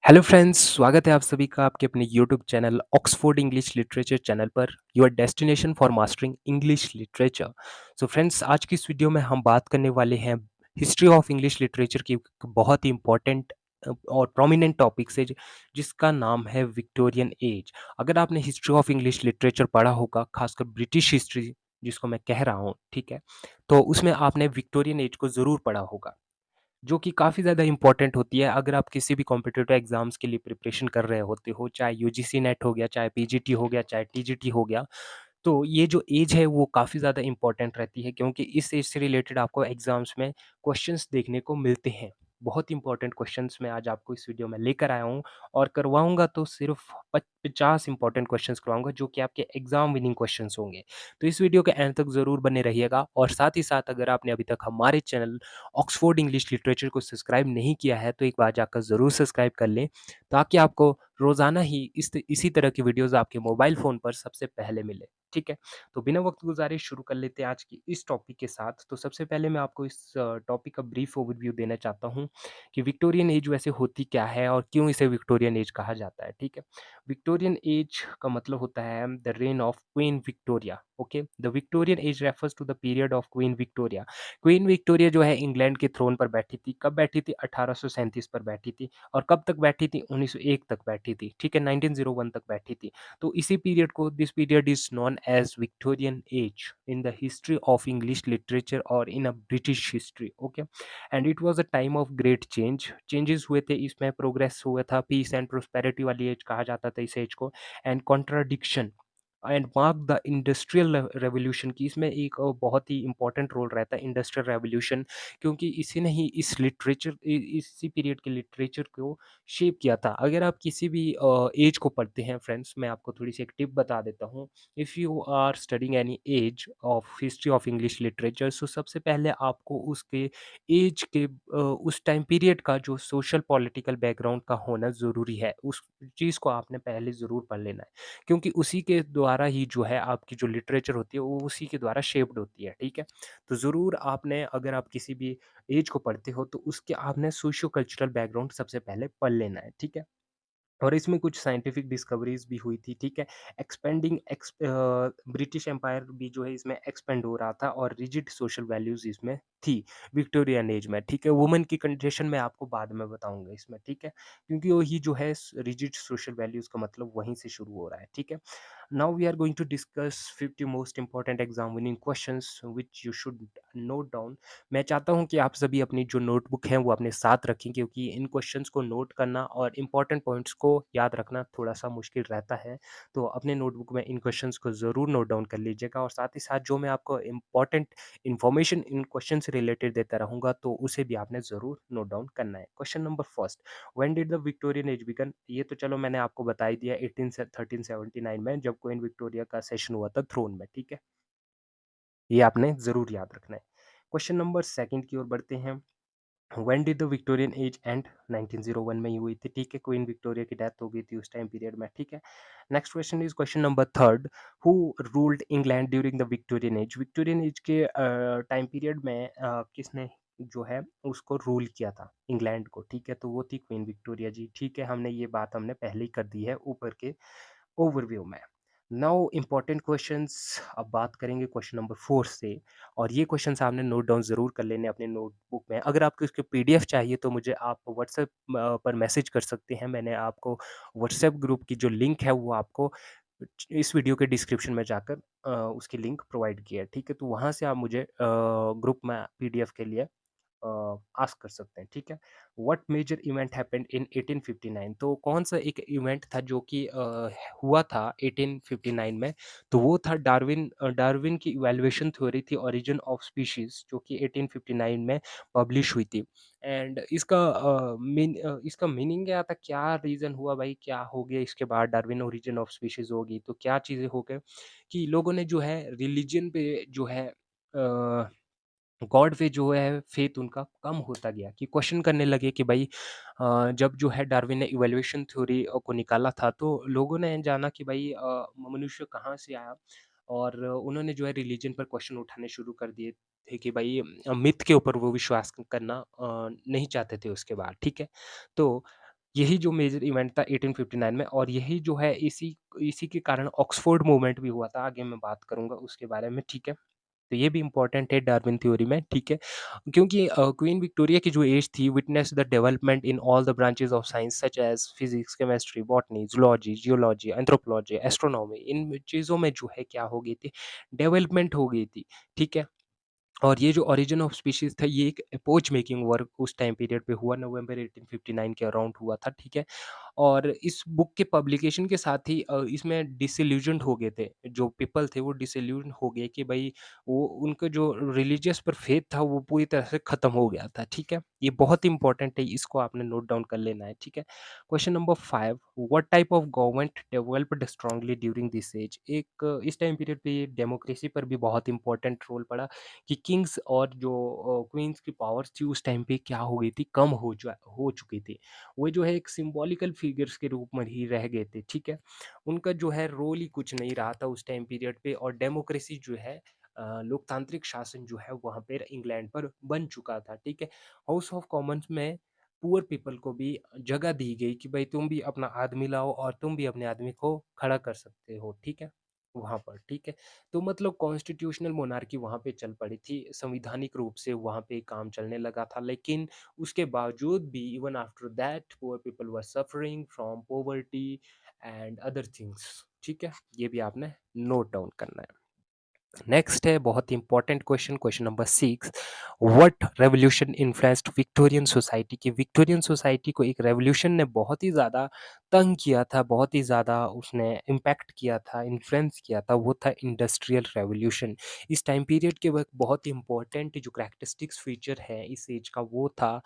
Hello friends, स्वागत है आप सभी का आपके अपने YouTube channel Oxford English literature channel per your destination for mastering English literature. So friends, आज की इस वीडियो में हम बात करने वाले हैं हिस्ट्री ऑफ इंग्लिश लिटरेचर की एक बहुत ही इंपॉर्टेंट और प्रोमिनेंट टॉपिक से जिसका नाम है विक्टोरियन एज। अगर आपने हिस्ट्री ऑफ इंग्लिश लिटरेचर पढ़ा होगा, खासकर ब्रिटिश हिस्ट्री जिसको मैं कह रहा हूँ, ठीक है, तो उसमें आपने विक्टोरियन एज को ज़रूर पढ़ा होगा, जो कि काफ़ी ज़्यादा इम्पोर्टेंट होती है अगर आप किसी भी कॉम्पिटिटिव एग्ज़ाम्स के लिए प्रिपरेशन कर रहे होते हो, चाहे यूजीसी नेट हो गया, चाहे पीजीटी हो गया, चाहे टीजीटी हो गया। तो ये जो एज है वो काफ़ी ज़्यादा इम्पोर्टेंट रहती है, क्योंकि इस एज से रिलेटेड आपको एग्ज़ाम्स में क्वेश्चंस देखने को मिलते हैं। बहुत इंपॉर्टेंट क्वेश्चंस मैं आज आपको इस वीडियो में लेकर आया हूँ और करवाऊँगा तो सिर्फ़ 50 इंपॉर्टेंट क्वेश्चंस करवाऊँगा, जो कि आपके एग्ज़ाम विनिंग क्वेश्चंस होंगे। तो इस वीडियो के एंड तक ज़रूर बने रहिएगा, और साथ ही साथ अगर आपने अभी तक हमारे चैनल ऑक्सफोर्ड इंग्लिश लिटरेचर को सब्सक्राइब नहीं किया है, तो एक बार जाकर ज़रूर सब्सक्राइब कर लें, ताकि आपको रोज़ाना ही इसी तरह की वीडियोज़ आपके मोबाइल फ़ोन पर सबसे पहले मिले। ठीक है? तो बिना वक्त गुज़ारे शुरू कर लेते हैं आज की इस टॉपिक के साथ। तो सबसे पहले मैं आपको इस टॉपिक का ब्रीफ ओवरव्यू देना चाहता हूँ कि विक्टोरियन एज वैसे होती क्या है और क्यों इसे विक्टोरियन एज कहा जाता है, ठीक है? विक्टोरियन एज का मतलब होता है the reign of Queen Victoria, okay? The Victorian age refers to the period of Queen Victoria. Queen Victoria जो है इंग्लैंड के थ्रोन पर बैठी थी। कब बैठी थी? 1837 पर बैठी थी, और कब तक बैठी थी? 1901 तक बैठी थी, ठीक है? 1901 तक बैठी थी। तो इसी पीरियड को this period is known as Victorian age in the history of English literature और in a British history, okay? And it was a time of great changes हुए थे इसमें, प्रोग्रेस हुआ था, पीस एंड प्रोस्पेरिटी वाली age कहा जाता था इस एज को, and contradiction and mark the industrial revolution की इसमें एक बहुत ही इंपॉर्टेंट रोल रहता है, इंडस्ट्रियल रेवोल्यूशन, क्योंकि इसी ने ही इस लिटरेचर इसी पीरियड के लिटरेचर को शेप किया था। अगर आप किसी भी एज को पढ़ते हैं फ्रेंड्स, मैं आपको थोड़ी सी एक टिप बता देता हूँ। If you are studying any age of history of English literature, so सबसे पहले आपको उसके एज के उस टाइम पीरियड का जो सोशल पॉलिटिकल बैकग्राउंड का होना ज़रूरी है, उस चीज़ को आपने पहले ज़रूर पढ़ लेना है, क्योंकि उसी के द्वारा ही जो है आपकी जो लिटरेचर होती है वो उसी के द्वारा शेप्ड होती है, ठीक है? तो ज़रूर आपने, अगर आप किसी भी एज को पढ़ते हो, तो उसके आपने सोशियो कल्चरल बैकग्राउंड सबसे पहले पढ़ लेना है, ठीक है? और इसमें कुछ साइंटिफिक डिस्कवरीज़ भी हुई थी, ठीक है? ब्रिटिश एम्पायर भी जो है इसमें एक्सपेंड हो रहा था, और रिजिड सोशल वैल्यूज़ इसमें थी, विक्टोरियन एज में, ठीक है? वुमेन की कंडीशन मैं आपको बाद में बताऊँगा इसमें, ठीक है? क्योंकि वही जो है रिजिड सोशल वैल्यूज़ का मतलब वहीं से शुरू हो रहा है, ठीक है? Now we are going to discuss 50 most important exam winning questions which you should note down. मैं चाहता हूं कि आप सभी अपनी जो नोटबुक है वो अपने साथ रखें, क्योंकि इन क्वेश्चंस को नोट करना और इंपॉर्टेंट पॉइंट्स को याद रखना थोड़ा सा मुश्किल रहता है। तो अपने नोटबुक में इन क्वेश्चंस को ज़रूर नोट डाउन कर लीजिएगा, और साथ ही साथ जो मैं आपको इंपॉर्टेंट इन्फॉर्मेशन इन क्वेश्चन से रिलेटेड देता रहूँगा, तो उसे भी आपने ज़रूर नोट डाउन करना है। Question number first, when did the Victorian age begin? ये तो चलो मैंने आपको बता ही दिया, 18 से 1379 में, जब क्वीन विक्टोरिया का सेशन हुआ था थ्रोन में, ठीक है? ये आपने ज़रूर याद रखना है। क्वेश्चन नंबर सेकंड की ओर बढ़ते हैं। When did the Victorian as and? 1901 में ही हुई थी, ठीक है? क्वीन विक्टोरिया की डेथ हो गई थी उस टाइम पीरियड में, ठीक है? Next question is question number third, who ruled England during the Victorian as? Victorian as के टाइम पीरियड में किसने जो है उसको रूल किया था इंग्लैंड को, ठीक है? तो वो थी क्वीन विक्टोरिया जी, ठीक है? हमने ये बात हमने पहले ही कर दी है ऊपर के ओवरव्यू में। नाउ इम्पोर्टेंट क्वेश्चंस, अब बात करेंगे क्वेश्चन नंबर 4 से, और ये क्वेश्चंस आपने नोट डाउन ज़रूर कर लेने अपने नोटबुक में। अगर आपको इसके पीडीएफ चाहिए तो मुझे आप व्हाट्सएप पर मैसेज कर सकते हैं। मैंने आपको व्हाट्सएप ग्रुप की जो लिंक है वो आपको इस वीडियो के डिस्क्रिप्शन में जाकर उसकी लिंक प्रोवाइड की है, ठीक है? तो वहाँ से आप मुझे ग्रुप में पीडीएफ के लिए आस्क कर सकते हैं, ठीक है? What major event happened in 1859? तो कौन सा एक इवेंट था जो कि हुआ था 1859 में? तो वो था डार्विन की इवैल्यूएशन थ्योरी थी, ओरिजिन ऑफ स्पीशीज, जो कि 1859 में पब्लिश हुई थी। एंड इसका मीनिंग क्या था, क्या रीज़न हुआ भाई, क्या हो गया इसके बाद डार्विन ओरिजिन ऑफ स्पीशीज होगी तो क्या चीज़ें हो गए कि लोगों ने जो है रिलीजन पे जो है गॉड पे जो है फेथ उनका कम होता गया, कि क्वेश्चन करने लगे कि भाई जब जो है डार्विन ने इवैल्यूएशन थ्योरी को निकाला था, तो लोगों ने जाना कि भाई मनुष्य कहाँ से आया, और उन्होंने जो है रिलीजन पर क्वेश्चन उठाने शुरू कर दिए थे कि भाई मिथ के ऊपर वो विश्वास करना नहीं चाहते थे उसके बाद, ठीक है? तो यही जो मेजर इवेंट था 1859 में, और यही जो है इसी इसी के कारण ऑक्सफोर्ड मूवमेंट भी हुआ था। आगे मैं बात करूँगा उसके बारे में, ठीक है? तो ये भी इम्पोर्टेंट है डार्विन थ्योरी में, ठीक है? क्योंकि क्वीन विक्टोरिया की जो एज थी witnessed the development in all the branches of science such as physics, chemistry, botany, zoology, geology, anthropology, astronomy. इन चीज़ों में जो है क्या हो गई थी, डेवलपमेंट हो गई थी, ठीक है? और ये जो ओरिजिन ऑफ स्पीशीज़ था, ये एक एपोच मेकिंग वर्क उस टाइम पीरियड पे हुआ, नवंबर 1859 के अराउंड हुआ था, ठीक है? और इस बुक के पब्लिकेशन के साथ ही इसमें डिसइल्यूज़न्ड हो गए थे, जो पीपल थे वो डिसइल्यूज़न्ड हो गए कि भई वो उनका जो रिलीजियस पर फेथ था वो पूरी तरह से ख़त्म हो गया था, ठीक है? ये बहुत इंपॉर्टेंट है, इसको आपने नोट डाउन कर लेना है, ठीक है? Question number 5, what type of government developed strongly during this age? एक इस टाइम पीरियड पे डेमोक्रेसी पर भी बहुत इंपॉर्टेंट रोल पड़ा कि किंग्स और जो क्वीन्स की पावर्स थी उस टाइम पे क्या हो गई थी, कम हो चुकी थी। वो जो है एक सिंबॉलिकल फिगर्स के रूप में ही रह गए थे, ठीक है? उनका जो है रोल ही कुछ नहीं रहा था उस टाइम पीरियड पे, और डेमोक्रेसी जो है लोकतांत्रिक शासन जो है वहाँ पे इंग्लैंड पर बन चुका था, ठीक है? हाउस ऑफ कॉमन्स में पुअर पीपल को भी जगह दी गई कि भाई तुम भी अपना आदमी लाओ और तुम भी अपने आदमी को खड़ा कर सकते हो, ठीक है? वहाँ पर, ठीक है? तो मतलब कॉन्स्टिट्यूशनल मोनार्की वहाँ पे चल पड़ी थी, संवैधानिक रूप से वहाँ पे काम चलने लगा था, लेकिन उसके बावजूद भी even after that poor people were suffering from poverty and other things, ठीक है? ये भी आपने नोट डाउन करना है। नेक्स्ट है बहुत ही important question, question number 6, what revolution influenced Victorian society? की विक्टोरियन सोसाइटी को एक रेवोल्यूशन ने बहुत ही ज़्यादा तंग किया था, बहुत ही ज़्यादा उसने इम्पैक्ट किया था, इन्फ्लुएंस किया था, वो था इंडस्ट्रियल रेवोल्यूशन। इस टाइम पीरियड के वक़्त बहुत ही इंपॉर्टेंट जो कैरेक्टरिस्टिक्स फीचर है इस एज का वो था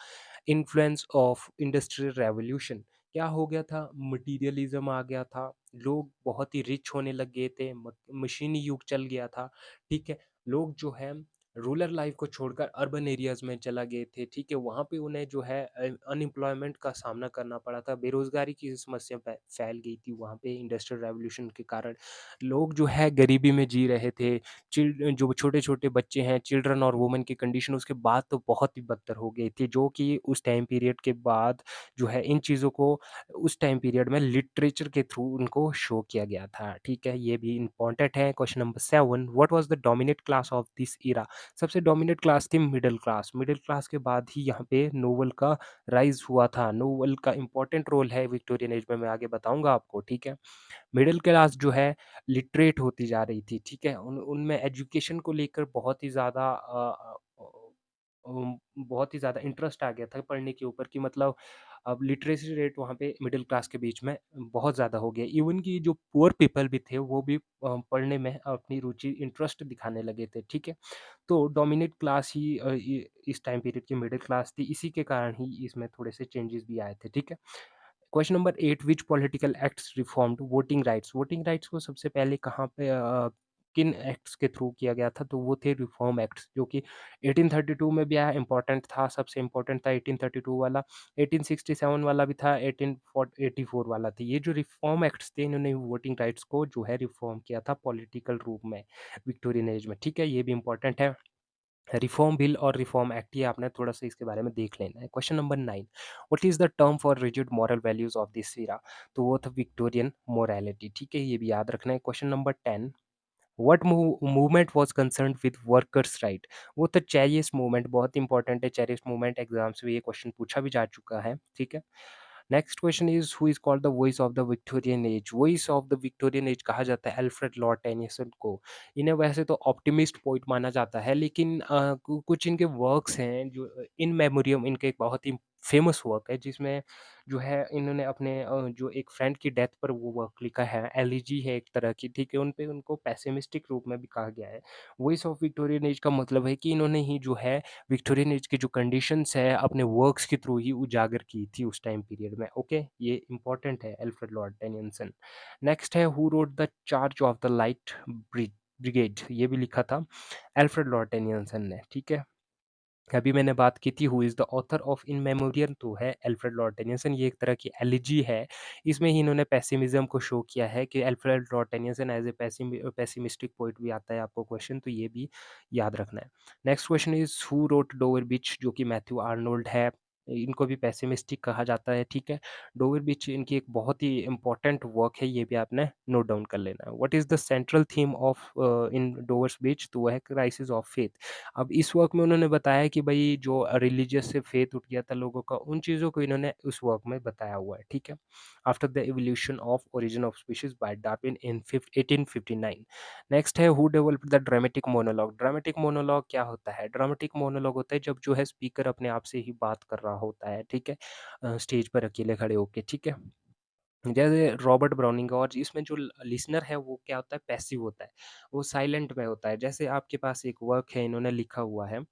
इन्फ्लुएंस ऑफ इंडस्ट्रियल रेवोल्यूशन। क्या हो गया था, मटीरियलिज्म आ गया था, लोग बहुत ही रिच होने लग गए थे, मशीनी युग चल गया था, ठीक है? लोग जो है रूरल लाइफ को छोड़कर अर्बन एरियाज़ में चला गए थे, ठीक है? वहाँ पे उन्हें जो है अनएम्प्लॉयमेंट का सामना करना पड़ा था, बेरोज़गारी की समस्या फैल गई थी वहाँ पे इंडस्ट्रियल रेवोल्यूशन के कारण। लोग जो है गरीबी में जी रहे थे, जो छोटे-छोटे बच्चे हैं, चिल्ड्रन और वुमेन की कंडीशन उसके बाद तो बहुत ही बदतर हो गई थी, जो कि उस टाइम पीरियड के बाद जो है इन चीज़ों को उस टाइम पीरियड में लिटरेचर के थ्रू उनको शो किया गया था, ठीक है? ये भी इम्पोर्टेंट है। Question number 7, what was the dominant class of this era? सबसे डोमिनेंट क्लास थी मिडल क्लास। मिडल क्लास के बाद ही यहाँ पे नोबल का राइज़ हुआ था। नोबल का इम्पोर्टेंट रोल है विक्टोरियन एज में, मैं आगे बताऊँगा आपको, ठीक है? मिडल क्लास जो है लिटरेट होती जा रही थी, ठीक है? उनमें एजुकेशन को लेकर बहुत ही ज़्यादा इंटरेस्ट आ गया था पढ़ने के ऊपर, कि मतलब अब लिटरेसी रेट वहाँ पे मिडल क्लास के बीच में बहुत ज़्यादा हो गया। इवन कि जो पुअर पीपल भी थे वो भी पढ़ने में अपनी रुचि इंटरेस्ट दिखाने लगे थे, ठीक है? तो डोमिनेट क्लास ही इस टाइम पीरियड की मिडल क्लास थी, इसी के कारण ही इसमें थोड़े से चेंजेस भी आए थे, ठीक है? Question number 8, which political acts reformed voting rights? Voting rights को सबसे पहले कहाँ पे किन एक्ट्स के थ्रू किया गया था? तो वो थे रिफॉर्म एक्ट्स, जो कि 1832 में भी आया, इम्पोर्टेंट था, सबसे इम्पोर्टेंट था 1832 वाला, 1867 वाला भी था, 1884 वाला था। ये जो रिफॉर्म एक्ट्स थे इन्होंने वोटिंग राइट्स को जो है रिफॉर्म किया था पॉलिटिकल रूप में विक्टोरियन एज में, ठीक है? ये भी इम्पोर्टेंट है। रिफॉर्म बिल और रिफॉर्म एक्ट, ये आपने थोड़ा-सा इसके बारे में देख लेना है। Question number 9, what is the term for rigid moral values of this era? तो वो था विक्टोरियन मोरालिटी, ठीक है? ये भी याद रखना है। Question number 10, what movement was concerned with workers right? वो था चैरियस मूवमेंट, बहुत इंपॉर्टेंट है चैरियस मूवमेंट, एग्ज़ाम्स में ये क्वेश्चन पूछा भी जा चुका है, ठीक है? Next question is who is called the voice of the Victorian as? Voice of the Victorian as कहा जाता है अल्फ्रेड लॉर्ड टेनिसन को। इन्हें वैसे तो ऑप्टिमिस्ट पोएट माना जाता है, लेकिन कुछ इनके वर्क्स हैं जो इन मेमोरियम, इनका एक बहुत ही फेमस वर्क है जिसमें जो है इन्होंने अपने जो एक फ्रेंड की डेथ पर वो वर्क लिखा है। एलिजी है एक तरह की, ठीक है? उन पे उनको पेसिमिस्टिक रूप में भी कहा गया है। वॉइस ऑफ विक्टोरियन एज का मतलब है कि इन्होंने ही जो है विक्टोरियन एज की जो कंडीशंस है अपने वर्क्स के थ्रू ही उजागर की थी उस टाइम पीरियड में, ओके? ये इंपॉर्टेंट है, अल्फ्रेड लॉर्ड टेनियसन। नेक्स्ट है who wrote the charge of the light brigade? ये भी लिखा था अल्फ्रेड लॉर्ड टेनियसन ने, ठीक है? अभी मैंने बात की थी who is the author of in memoriam, तो है अल्फ्रेड लॉर्ड टेनियसन। ये एक तरह की एलिजी है। इसमें ही इन्होंने पेसिमिज़्म को शो किया है कि Alfred Lord Tennyson as a pessimistic poet भी आता है आपको क्वेश्चन, तो ये भी याद रखना है। Next question is who wrote Dover beach? जो कि मैथ्यू आर्नोल्ड है। इनको भी पेसिमिस्टिक कहा जाता है, ठीक है? डोवर बीच इनकी एक बहुत ही इम्पोर्टेंट वर्क है, ये भी आपने नोट डाउन कर लेना है। What is the central theme of in Dover's beach? तो वो है क्राइसिस ऑफ फेथ। अब इस वर्क में उन्होंने बताया कि भई जो रिलीजियस से फेथ उठ गया था लोगों का, उन चीज़ों को इन्होंने उस वर्क में बताया हुआ है, ठीक है? After the evolution of origin of species by Darwin in 1859। Next है who developed the dramatic monologue? Dramatic monologue क्या होता है? ड्रामेटिक मोनोलॉग होता है जब जो है स्पीकर अपने आप से ही बात कर रहा होता है, ठीक है? स्टेज पर अकेले खड़े होके, ठीक है? जैसे रॉबर्ट ब्राउनिंग का, और इसमें जो लिसनर है वो क्या होता है, पैसिव होता है, वो साइलेंट में होता है। जैसे आपके पास एक वर्क है, इन्होंने लिखा हुआ है,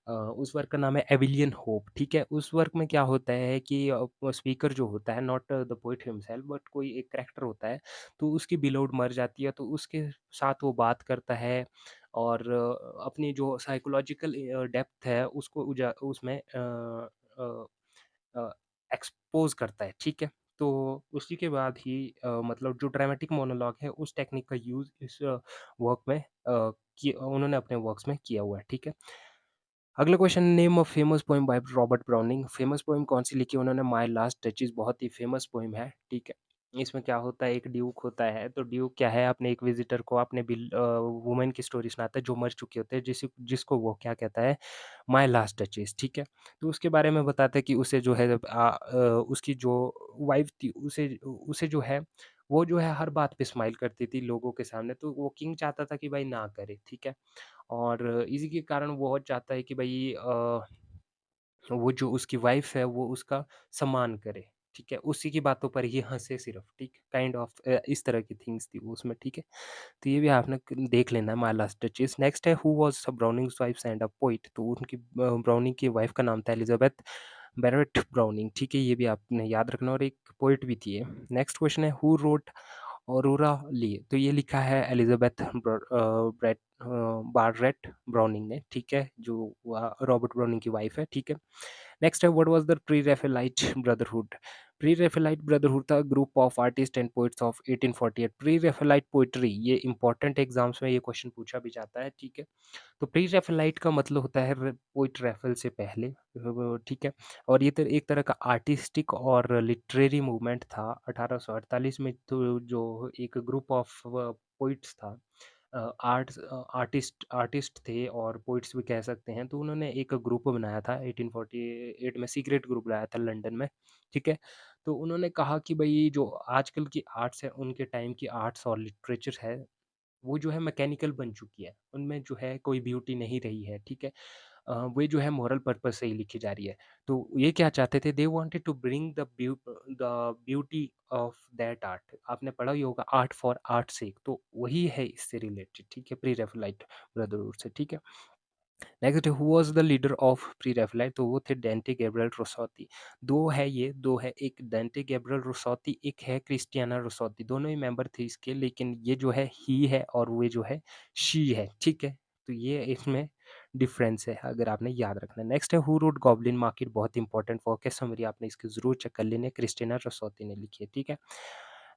उस वर्क का नाम है एविलियन होप, ठीक है? उस वर्क में क्या होता है कि स्पीकर जो होता है, not the poet himself, but कोई एक कैरेक्टर होता है, तो उसकी बिलोव्ड मर जाती है, तो उसके साथ वो बात करता है और अपनी जो साइकोलॉजिकल डेप्थ है उसको उसमें अ अ, एक्सपोज़ करता है, ठीक है? तो उसी के बाद ही मतलब जो ड्रामेटिक मोनोलॉग है, उस टेक्निक का यूज़ इस वर्क में उन्होंने अपने वर्क्स में किया हुआ है, ठीक है? अगला question, name a famous poem by Robert browning. Famous poem कौन-सी लिखी है उन्होंने? माय लास्ट टचेज़ बहुत ही फेमस पोएम है, ठीक है? इसमें क्या होता है, एक ड्यूक होता है, तो ड्यूक क्या है, अपने एक विज़िटर को अपने वुमन की स्टोरी सुनाता है जो मर चुके होते हैं, जिसको वो क्या कहता है, माय लास्ट टचेज़, ठीक है? तो उसके बारे में बताता है कि उसे जो है उसकी जो वाइफ़ थी, उसे उसे जो है, वो जो है हर बात पे स्माइल करती थी लोगों के सामने, तो वो किंग चाहता था कि भाई ना करे, ठीक है? और इसी के कारण वो चाहता है कि भई वो जो उसकी वाइफ़ है वो उसका सम्मान करे, ठीक है? उसी की बातों पर ही हँसे सिर्फ़, ठीक? काइंड ऑफ इस तरह की थिंग्स थी वो उसमें, ठीक है? तो ये भी आपने क देख लेना है, माय लास्ट डचेस। नेक्स्ट है who was Browning's wife and a poet? तो उनकी ब्राउनिंग की वाइफ़ का नाम था एलिज़ाबेथ बैरेट ब्राउनिंग, ठीक है? ये भी आपने याद रखना, और एक पोएट भी थी ये। नेक्स्ट क्वेश्चन है हू रोट ऑरोरा ली? तो ये लिखा है एलिज़ाबेथ बाररेट ब्राउनिंग ने, ठीक है? जो रॉबर्ट ब्राउनिंग की वाइफ़ है, ठीक है? नेक्स्ट है what was the pre-Raphaelite brotherhood? Pre-Raphaelite brotherhood था group of artist and poets of 1848। Pre-Raphaelite poetry, ये इम्पोर्टेंट एग्ज़ाम्स में ये क्वेश्चन पूछा भी जाता है, ठीक है? तो प्री-रैफेलाइट का मतलब होता है पोएट रैफल से पहले, ठीक है? और ये तो एक तरह का आर्टिस्टिक और लिटरेरी मूवमेंट था 1848 में, तो जो एक ग्रुप ऑफ पोएट्स था, आर्टिस्ट आर्टिस्ट थे और पोएट्स भी कह सकते हैं, तो उन्होंने एक ग्रुप बनाया था 1848 में, सीक्रेट ग्रुप बनाया था लंदन में, ठीक है? तो उन्होंने कहा कि भई जो आजकल की आर्ट्स है, उनके टाइम की आर्ट्स और लिटरेचर है, वो जो है मैकेनिकल बन चुकी है। उनमें जो है कोई ब्यूटी नहीं रही है, ठीक है? वो जो है मोरल पर्पज़ से ही लिखी जा रही है। तो ये क्या चाहते थे, they wanted to bring the beauty of that art. आपने पढ़ा ही होगा, आर्ट फॉर आर्ट's सेक, तो वही है इससे रिलेटेड, ठीक है? प्री-रैफेलाइट ब्रदरहुड से, ठीक है? Next, who was the leader of pre-Raphaelite? तो वो थे डांटे गैब्रिएल रोसोत्ती। 2 है ये, 2 है, एक डांटे गैब्रिएल रोसोत्ती, एक है क्रिस्टियाना रोसोत्ती। दोनों ही मेंबर थे इसके, लेकिन ये जो है ही है और वो जो है शी है, ठीक है? तो ये इसमें डिफरेंस है, अगर आपने याद रखना है। नेक्स्ट है हू रोट गॉबलिन मार्केट? बहुत इंपॉर्टेंट वर्क है, समरी आपने इसकी ज़रूर चेक कर लेनी है, क्रिस्टियाना रोसोत्ती ने लिखी है, ठीक है?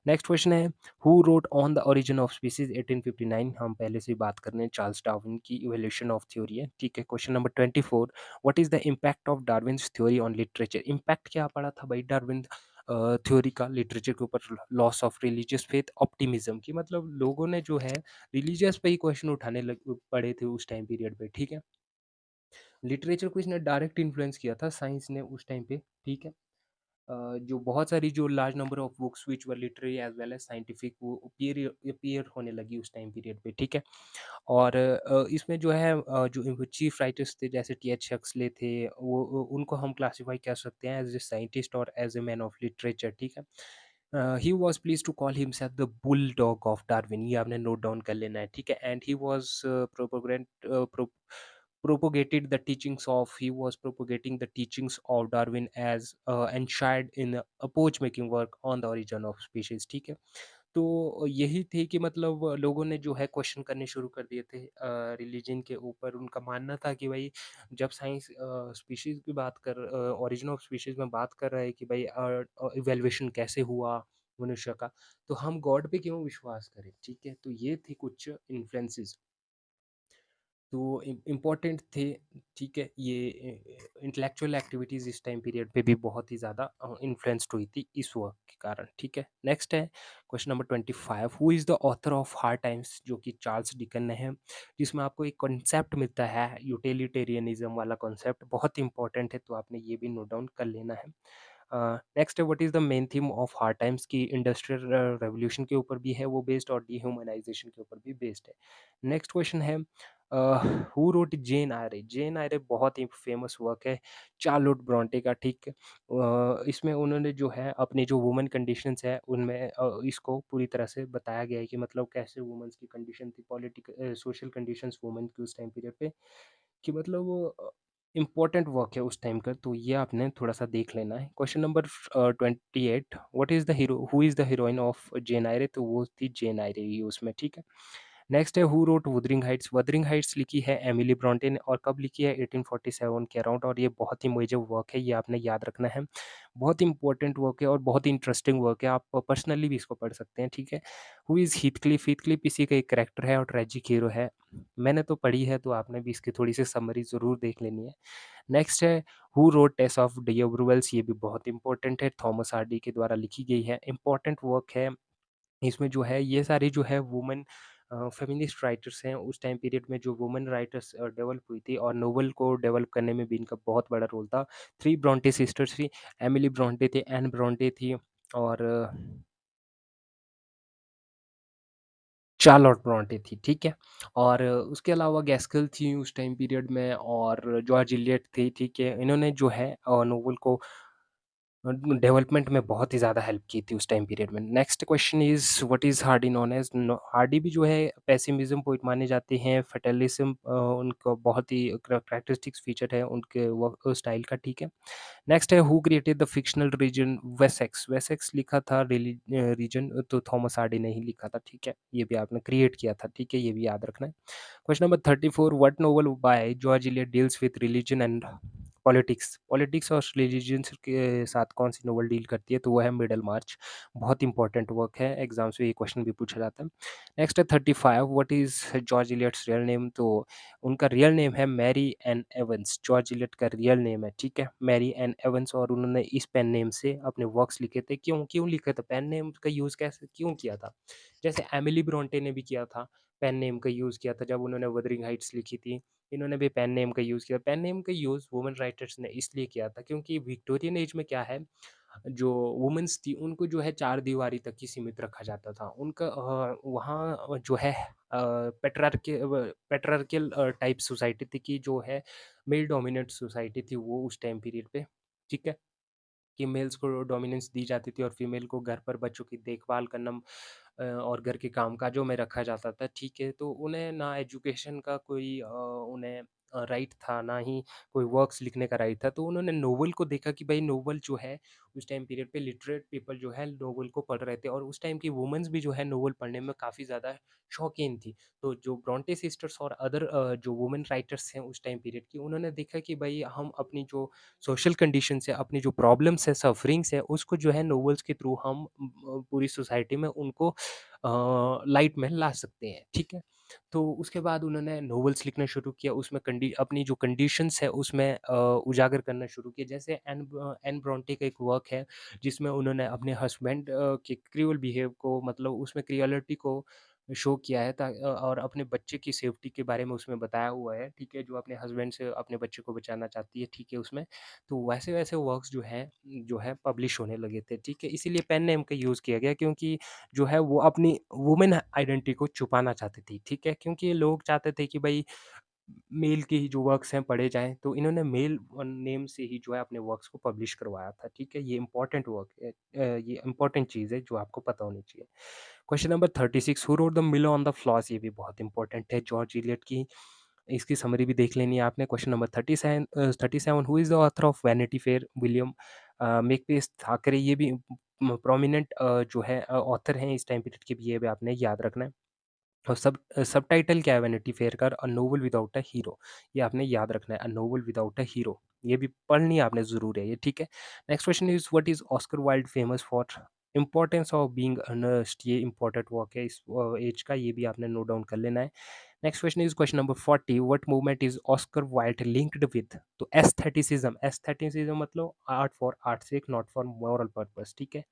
नेक्स्ट क्वेश्चन है who wrote on the origin of species? 1859, हम पहले से ही बात कर रहे हैं, चार्ल्स डार्विन की इवोल्यूशन ऑफ थ्योरी है, ठीक है? Question number 24, what is the impact of Darwin's theory on literature? Impact क्या पड़ा था भाई डार्विन थ्योरी का लिटरेचर के ऊपर? Loss of religious faith, optimism की, मतलब लोगों ने जो है रिलीजियस पे ही क्वेश्चन उठाने लग पड़े थे उस टाइम पीरियड पे, ठीक है? लिटरेचर को इसने डायरेक्ट इन्फ्लुएंस किया था साइंस ने उस टाइम पे, ठीक है? जो बहुत सारी जो large number of books which were literary as well as scientific, वो अपीयर होने लगी उस टाइम पीरियड पे, ठीक है? और इसमें जो है जो चीफ राइटर्स थे जैसे टी.एच. हक्सले थे, वो उनको हम क्लासिफाई कर सकते हैं एज़ अ साइंटिस्ट और as a man of literature, ठीक है? He was pleased to call himself the bulldog of Darwin, ये आपने नोट डाउन कर लेना है, ठीक है? And he was propagated the teachings of he was propagating the teachings of Darwin as enshrined in a पोच making work on the origin of species, ठीक है? तो यही थे कि मतलब लोगों ने जो है क्वेश्चन करने शुरू कर दिए थे रिलीजन के ऊपर। उनका मानना था कि भाई जब साइंस स्पीशीज की बात कर ओरिजिन ऑफ स्पीशीज में बात कर रहा है कि भाई इवैल्यूएशन कैसे हुआ मनुष्य का, तो हम गॉड पे क्यों विश्वास करें, ठीक है? तो ये थे कुछ इन्फ्लुएंसेस तो इम्पोर्टेंट थे, ठीक है? ये इंटेलेक्चुअल एक्टिविटीज़ इस टाइम पीरियड पे भी बहुत ही ज़्यादा इन्फ्लुएंस्ड हुई थी इस वर्क के कारण, ठीक है? नेक्स्ट है question number 25, who is the author of hard times, जो कि चार्ल्स डिकन ने है, जिसमें आपको एक कॉन्सेप्ट मिलता है यूटिलिटेरियनिज़्म वाला कॉन्सेप्ट, बहुत इंपॉर्टेंट है, तो आपने ये भी नोट डाउन कर लेना है। नेक्स्ट है what is the main theme of hard times, की इंडस्ट्रियल रेवोल्यूशन के ऊपर भी है वो बेस्ड और डिह्यूमनाइजेशन के ऊपर भी बेस्ड है। नेक्स्ट क्वेश्चन है हु रोट जेन आयरे, जेन आयरे बहुत ही फेमस वर्क है चार्लोट ब्रॉन्टे का, ठीक है? इसमें उन्होंने जो है अपनी जो वुमेन कंडीशंस है उनमें इसको पूरी तरह से बताया गया है कि मतलब कैसे वुमेन्स की कंडीशन थी, पॉलिटिकल सोशल कंडीशंस वुमेन की उस टाइम पीरियड पे, कि मतलब वो इम्पोर्टेंट वर्क है उस टाइम का, तो ये आपने थोड़ा-सा देख लेना है। Question number 28, what is the hero who is the heroine of Jane Eyre, तो वो थी जेन आयरे ही उसमें, ठीक है? नेक्स्ट है हू road Wuthering Heights, Wuthering Heights लिखी है एमिली ब्रॉन्टे ने, और कब लिखी है 1847 के अराउंड, और ये बहुत ही मेजर वर्क है, ये आपने याद रखना है। बहुत ही इंपॉर्टेंट वर्क है और बहुत ही इंटरेस्टिंग वर्क है, आप पर्सनली भी इसको पढ़ सकते हैं, ठीक है? हु इज़ हीथक्लिफ, हीथक्लिफ इसी का एक कैरेक्टर है और ट्रेजिक हीरो है। मैंने तो पढ़ी है, तो आपने भी इसकी थोड़ी-सी समरी ज़रूर देख लेनी है। नेक्स्ट है हू रोट टेस ऑफ डिसोब्रेवल्स, ये भी बहुत इंपॉर्टेंट है, थॉमस हार्डी के द्वारा लिखी गई है, इंपॉर्टेंट वर्क है। इसमें जो है ये सारी जो है वुमेन फेमिनिस्ट राइटर्स हैं, उस टाइम पीरियड में जो वुमेन राइटर्स डेवलप हुई थी, और नोवेल को डेवलप करने में भी इनका बहुत बड़ा रोल था। 3 ब्रोंटे सिस्टर्स थी, एमिली ब्रोंटे थी, एन ब्रोंटे थी, और चार्लोट ब्रोंटे थी, ठीक है? और उसके अलावा गैस्केल थी उस टाइम पीरियड में, और जॉर्ज इलियट थी, ठीक है? इन्होंने जो है नोवेल को डेवलपमेंट में बहुत ही ज़्यादा हेल्प की थी उस टाइम पीरियड में। Next question is what is Hardy known as, Hardy भी जो है पेसिमिज्म पोएट माने जाते हैं, फैटलिज्म उनका बहुत ही करैक्टरिस्टिक्स फीचर है उनके वर्क स्टाइल का, ठीक है? नेक्स्ट है who created the fictional region Wessex, Wessex लिखा था रीजन, तो थॉमस हार्डी ने ही लिखा था, ठीक है? ये भी आपने क्रिएट किया था, ठीक है? ये भी याद रखना है। Question number 34, what novel by George Eliot deals with religion and politics, politics और रिलीजन के साथ कौन सी नोवेल डील करती है, तो वो है मिडल मार्च, बहुत इंपॉर्टेंट वर्क है, एग्जाम्स में ये क्वेश्चन भी पूछा जाता है। नेक्स्ट है 35, what is George Eliot's real name, तो उनका रियल नेम है Mary Ann Evans, George Eliot का रियल नेम है, ठीक है? मैरी एन एवंस, और उन्होंने इस पेन नेम से अपने वर्क्स लिखे थे। क्यों क्यों लिखे थे, पेन नेम का यूज़ कैसे क्यों किया था? जैसे एमिली ब्रोंटे ने भी किया था, पेन नेम का यूज़ किया था जब उन्होंने wuthering हाइट्स लिखी थी। इन्होंने भी पेन नेम का यूज़ किया। पेन नेम का यूज़ वुमेन राइटर्स ने इसलिए किया था क्योंकि विक्टोरियन एज में क्या है, जो वुमेन्स थी उनको जो है चार दीवारी तक ही सीमित रखा जाता था। उनका वहाँ जो है पैट्रियार्कल टाइप सोसाइटी थी, कि जो है मेल डोमिनेट सोसाइटी थी वो उस टाइम पीरियड पे, ठीक है? कि मेल्स को डोमिनेंस दी जाती थी और फीमेल को घर पर बच्चों की देखभाल करना और घर के कामकाजों में रखा जाता था, ठीक है? तो उन्हें ना एजुकेशन का कोई उन्हें राइट था, ना ही कोई वर्क्स लिखने का राइट था। तो उन्होंने नोवेल को देखा कि भाई नोवेल जो है उस टाइम पीरियड पे लिटरेट पीपल जो है नोवेल को पढ़ रहे थे, और उस टाइम की वुमेन्स भी जो है नोवेल पढ़ने में काफ़ी ज़्यादा शौकीन थी। तो जो ब्रोंटे सिस्टर्स और अदर जो वुमेन राइटर्स हैं उस टाइम पीरियड की, उन्होंने देखा कि भाई हम अपनी जो सोशल कंडीशंस है, अपनी जो प्रॉब्लम्स है, सफरिंग्स है, उसको जो है नॉवेल्स के थ्रू हम पूरी सोसाइटी में उनको लाइट में ला सकते हैं, ठीक है? तो उसके बाद उन्होंने नॉवेल्स लिखना शुरू किया, उसमें कंडी अपनी जो कंडीशंस है उसमें उजागर करना शुरू किया। जैसे एन ब्रोंटे का एक वर्क है, जिसमें उन्होंने अपने हस्बैंड के क्रूअल बिहेव को, मतलब उसमें क्रूअलिटी को शो किया है, और अपने बच्चे की सेफ्टी के बारे में उसमें बताया हुआ है, ठीक है? जो अपने हस्बैंड से अपने बच्चे को बचाना चाहती है, ठीक है उसमें। तो वैसे-वैसे वर्क्स जो है पब्लिश होने लगे थे, ठीक है? इसीलिए पेन नेम का यूज़ किया गया, क्योंकि जो है वो अपनी वुमेन आइडेंटिटी को छुपाना चाहती थी, ठीक है? क्योंकि लोग चाहते थे कि भई मेल के ही जो वर्क्स हैं पढ़े जाएँ, तो इन्होंने मेल नेम से ही जो है अपने वर्क्स को पब्लिश करवाया था, ठीक है? ये इम्पोर्टेंट वर्क है, ये इम्पोर्टेंट चीज़ है जो आपको पता होनी चाहिए। Question number 36, who wrote the मिलो ऑन द फ्लॉस, ये भी बहुत इंपॉर्टेंट है जॉर्ज इलियट की, इसकी समरी भी देख लेनी है आपने। Question number 37, who is the author of Vanity Fair, William Makepeace Thackeray, ये भी प्रोमिनेंट जो है ऑथर हैं इस टाइम पीरियड के भी, ये भी आपने याद रखना है। और सबटाइटल क्या है वैनिटी फेयर का, a novel without a hero, ये आपने याद रखना है, a novel without a hero, ये भी पढ़नी आपने ज़रूर है ये, ठीक है? Next question is what is Oscar Wilde famous for, Importance of Being Earnest, ये इम्पोर्टेंट वर्क है इस एज का, ये भी आपने नोट डाउन कर लेना है। Next question is question number 40, what movement is Oscar Wilde linked with? तो एस्थेटिसिज्म, एस्थेटिसिज्म मतलब art for art sake, not for moral purpose, ठीक है,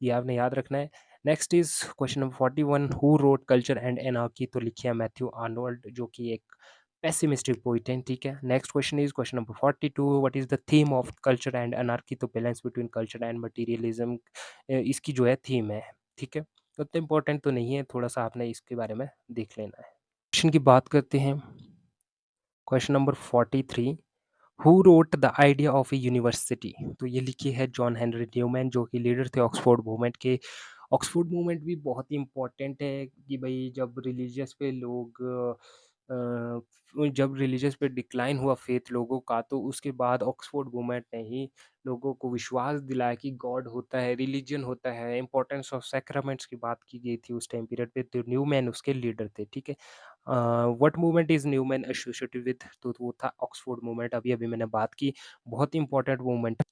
ये आपने याद रखना है। Next is question number 41, who wrote Culture and anarchy? तो लिखिए मैथ्यू आर्नोल्ड, जो कि एक पेसिमिस्टिक पोइट है, ठीक है। Next question is question number 42, what is the theme of culture and anarchy? तो balance between culture and materialism इसकी जो है थीम है, ठीक है। उतना इंपॉर्टेंट तो नहीं है, थोड़ा सा आपने इसके बारे में देख लेना है। क्वेश्चन की बात करते हैं, question number 43, who wrote the idea of A university? तो ये लिखी है जॉन हेनरी न्यूमैन, जो कि लीडर थे ऑक्सफोर्ड मूवमेंट के। ऑक्सफोर्ड मूवमेंट भी बहुत ही इम्पोर्टेंट है कि भाई जब रिलीजियस पे लोग जब रिलीजियस पे डिक्लाइन हुआ फेथ लोगों का, तो उसके बाद ऑक्सफोर्ड मूवमेंट ने ही लोगों को विश्वास दिलाया कि गॉड होता है, रिलीजन होता है, इंपॉर्टेंस ऑफ सैक्रामेंट्स की बात की गई थी उस टाइम पीरियड पे। तो न्यूमैन उसके लीडर थे, ठीक है। What movement is Newman associated with? तो वो था ऑक्सफोर्ड मूवमेंट, अभी अभी मैंने बात की, बहुत ही इंपॉर्टेंट मूवमेंट।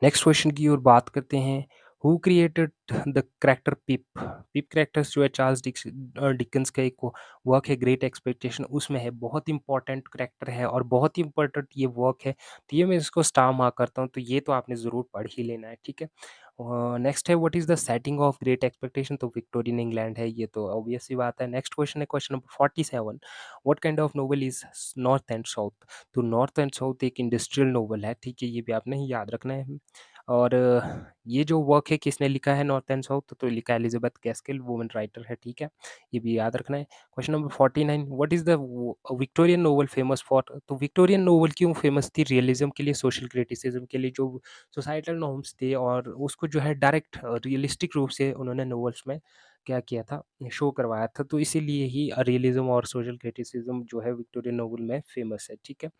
नेक्स्ट क्वेश्चन की ओर बात करते हैं, who created the character pip? Pip characters जो है चार्ल्स डिकन्स का एक वर्क है, ग्रेट एक्सपेक्टेशन, उसमें है, बहुत इंपॉर्टेंट करेक्टर है और बहुत ही इंपॉर्टेंट ये वर्क है, तो ये मैं इसको स्टार मार्क करता हूँ, तो ये तो आपने ज़रूर पढ़ ही लेना है, ठीक है। नेक्स्ट है, what is the setting of great expectation? तो विक्टोरियन इंग्लैंड है, ये तो ऑब्वियस सी बात है। नेक्स्ट क्वेश्चन है question number 47, what kind of novel is north and south? तो नॉर्थ एंड साउथ एक इंडस्ट्रियल नोवेल है, ठीक है, ये भी आपने ही याद रखना है। और ये जो वर्क है किसने लिखा है नॉर्थ एंड साउथ? तो लिखा है एलिजाबेथ गैस्किल, वुमन राइटर है, ठीक है, ये भी याद रखना है। Question number 49, what is the Victorian novel famous for? तो विक्टोरियन नोवेल क्यों फेमस थी? रियलिज्म के लिए, सोशल क्रिटिसिज्म के लिए, जो सोसाइटल नॉर्म्स थे और उसको जो है डायरेक्ट रियलिस्टिक रूप से उन्होंने नोवेल्स में क्या किया था, शो करवाया था, तो इसीलिए ही रियलिज्म और सोशल क्रिटिसिज्म जो है विक्टोरियन नोवेल में फेमस है, ठीक है।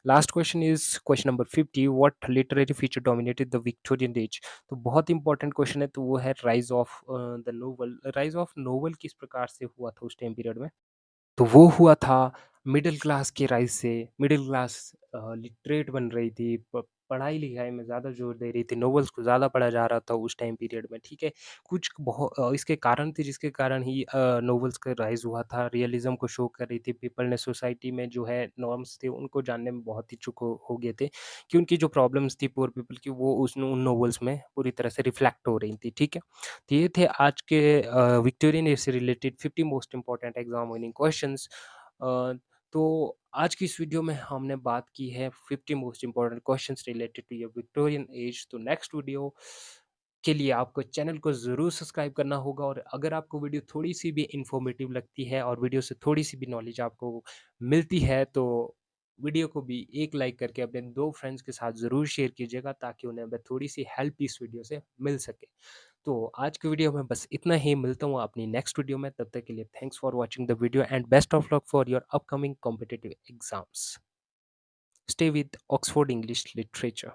Last question is question number 50, what literary feature dominated the Victorian age? तो बहुत इंपॉर्टेंट क्वेश्चन है, तो वो है rise of the novel. Rise of novel किस प्रकार से हुआ था उस टाइम पीरियड में? तो वो हुआ था मिडिल क्लास के राइज से। मिडिल क्लास लिटरेट बन रही थी, पढ़ाई लिखाई में ज़्यादा जोर दे रही थी, नॉवेल्स को ज़्यादा पढ़ा जा रहा था उस टाइम पीरियड में, ठीक है। कुछ बहुत इसके कारण थे जिसके कारण ही नॉवेल्स का राइज हुआ था, रियलिज्म को शो कर रही थी, पीपल ने सोसाइटी में जो है नॉर्म्स थे उनको जानने में बहुत इच्छुक हो गए थे कि उनकी जो प्रॉब्लम्स थी पुअर पीपल की, वो उन नॉवेल्स में पूरी तरह से रिफ्लेक्ट हो रही थी, ठीक है। तो ये थे आज के विक्टोरियन एज से related 50 most important exam winning questions. तो आज की इस वीडियो में हमने बात की है 50 most important questions related to your Victorian age. तो नेक्स्ट वीडियो के लिए आपको चैनल को ज़रूर सब्सक्राइब करना होगा, और अगर आपको वीडियो थोड़ी सी भी इंफॉर्मेटिव लगती है और वीडियो से थोड़ी सी भी नॉलेज आपको मिलती है, तो वीडियो को भी एक लाइक करके अपने 2 फ्रेंड्स के साथ ज़रूर शेयर कीजिएगा, ताकि उन्हें भी थोड़ी सी हेल्प इस वीडियो से मिल सके। तो आज की वीडियो में बस इतना ही, मिलता हूँ अपनी नेक्स्ट वीडियो में, तब तक के लिए thanks for watching the video and best of luck for your upcoming competitive exams. Stay with Oxford English literature.